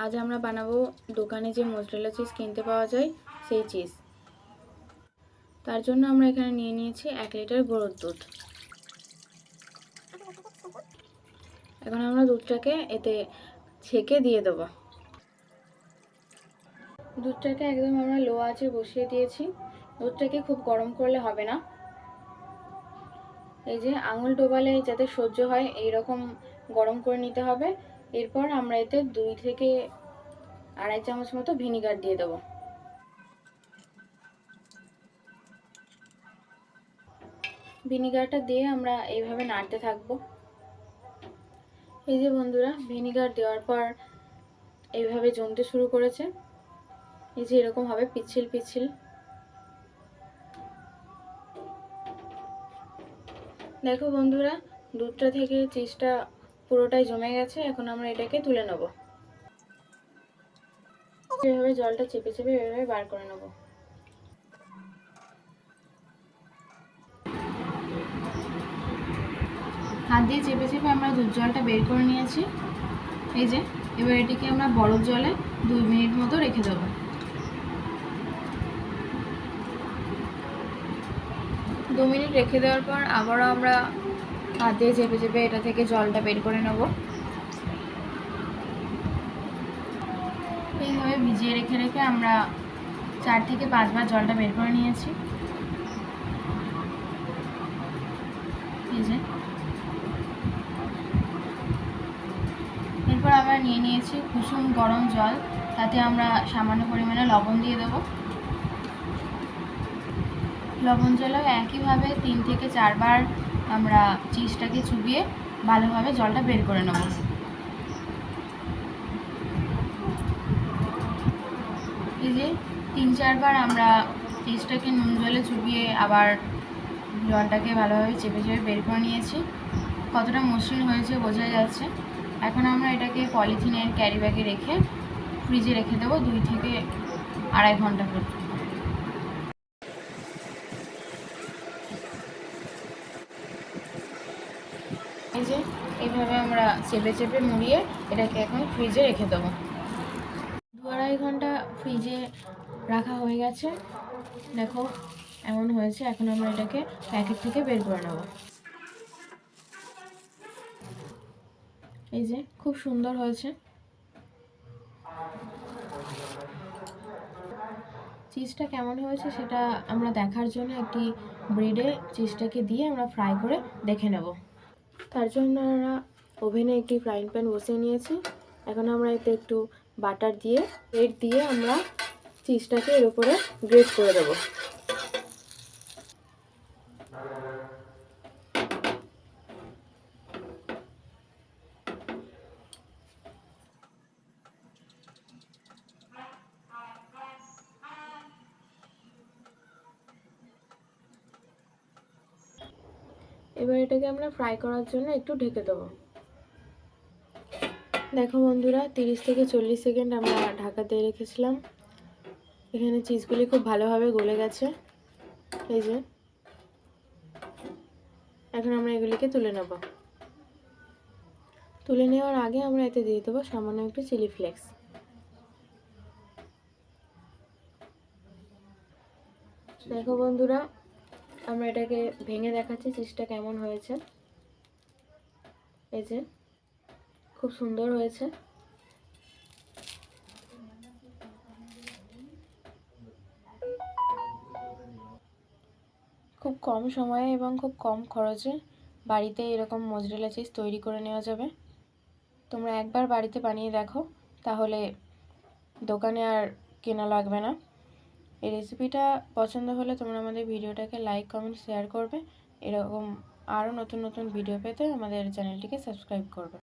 আজ আমরা বানাবো দোকানে যে মোজরেলা চিজ কিনতে পাওয়া যায় সেই চিজ। তার জন্য আমরা এখানে নিয়ে নিয়েছি 1 লিটার গরুর দুধ। এখন আমরা দুধটাকে এতে ছেঁকে দিয়ে দেব। দুধটাকে একদম আমরা লো আঁচে বসিয়ে দিয়েছি। দুধটাকে খুব গরম করলে হবে না, এই যে আঙুল ডোবালে যাতে সহ্য হয় এই রকম গরম করে নিতে হবে। এরপর আমরা এতে 2 থেকে 2.5 চামচ মতো ভিনিগার দিয়ে দেব। ভিনিগারটা দিয়ে আমরা এইভাবে নাড়তে থাকবো। এই যে বন্ধুরা, ভিনিগার দেওয়ার পর এইভাবে জমতে শুরু করেছে। এই যে এরকম হবে পিচ্ছিল পিচ্ছিল। দেখো বন্ধুরা, দুধটা থেকে চিজটা পুরোটাই জমে গেছে। এখন আমরা এটাকে তুলে নেব। এভাবে জলটা চেপে চেপে এভাবে বার করে নেব। হাত দিয়ে চেপে চেপে আমরা দুধ জলটা বের করে নিয়েছি। এই যে এবার এটিকে আমরা বরফ জলে 2 মিনিট মতো রেখে দেব। 2 মিনিট রেখে দেওয়ার পর আবারও আমরা হাত দিয়ে চেপে চেপে এটা থেকে জলটা বের করে নেব। এইভাবে ভিজিয়ে রেখে রেখে আমরা 4 থেকে 5 বার জলটা বের করে নিয়েছি। এই যে এরপর আমরা নিয়ে নিয়েছি কুসুম গরম জল, তাতে আমরা সামান্য পরিমাণে লবণ দিয়ে দেব। লবণ জলেও একইভাবে 3 থেকে 4 বার আমরা চিজটাকে চুবিয়ে ভালোভাবে জলটা বের করে নেব। এই যে 3-4 বার আমরা চিজটাকে নুন জলে চুবিয়ে আবার জলটাকে ভালোভাবে চেপে চেপে বের করে নিয়েছি। কতটা মসৃণ হয়েছে বোঝা যাচ্ছে। এখন আমরা এটাকে পলিথিনের ক্যারি ব্যাগে রেখে ফ্রিজে রেখে দেবো 2 থেকে 2.5 ঘন্টা পর্যন্ত। এই যে এইভাবে আমরা চেপে চেপে মুড়িয়ে এটাকে এখন ফ্রিজে রেখে দেবো। 2-2.5 ঘন্টা ফ্রিজে রাখা হয়ে গেছে। দেখো এমন হয়েছে। এখন আমরা এটাকে প্যাকেট থেকে বের করে নেব। এই যে খুব সুন্দর হয়েছে। চিজটা কেমন হয়েছে সেটা আমরা দেখার জন্য একটি ব্রেডে চিজটাকে দিয়ে আমরা ফ্রাই করে দেখে নেব। তার জন্য আমরা ওভেনে একটি ফ্রাইং প্যান বসিয়ে নিয়েছি। এখন আমরা এতে একটু বাটার দিয়ে ব্রেড দিয়ে আমরা চিজটাকে এর উপরে গ্রেট করে দেব। এবার এটাকে আমরা ফ্রাই করার জন্য একটু ঢেকে দেবো। দেখো বন্ধুরা, 30 থেকে 40 সেকেন্ড আমরা ঢাকা দিয়ে রেখেছিলাম। এখানে চিজগুলি খুব ভালোভাবে গলে গেছে। এই যে এখন আমরা এগুলিকে তুলে নেব। তুলে নেওয়ার আগে আমরা এতে দিয়ে দেবো সামান্য একটু চিলি ফ্লেক্স। দেখো বন্ধুরা, আমরা এটাকে ভেঙে দেখাচ্ছি চিজটা কেমন হয়েছে। এই যে খুব সুন্দর হয়েছে। খুব কম সময়ে এবং খুব কম খরচে বাড়িতে এরকম মোজরেলা চিজ তৈরি করে নেওয়া যাবে। তোমরা একবার বাড়িতে বানিয়ে দেখো, তাহলে দোকানে আর কেনা লাগবে না। এই রেসিপিটা পছন্দ হলে তোমরা আমাদের ভিডিওটাকে লাইক, কমেন্ট, শেয়ার করবে। এরকম আরও নতুন নতুন ভিডিও পেতে আমাদের চ্যানেলটিকে সাবস্ক্রাইব করবে।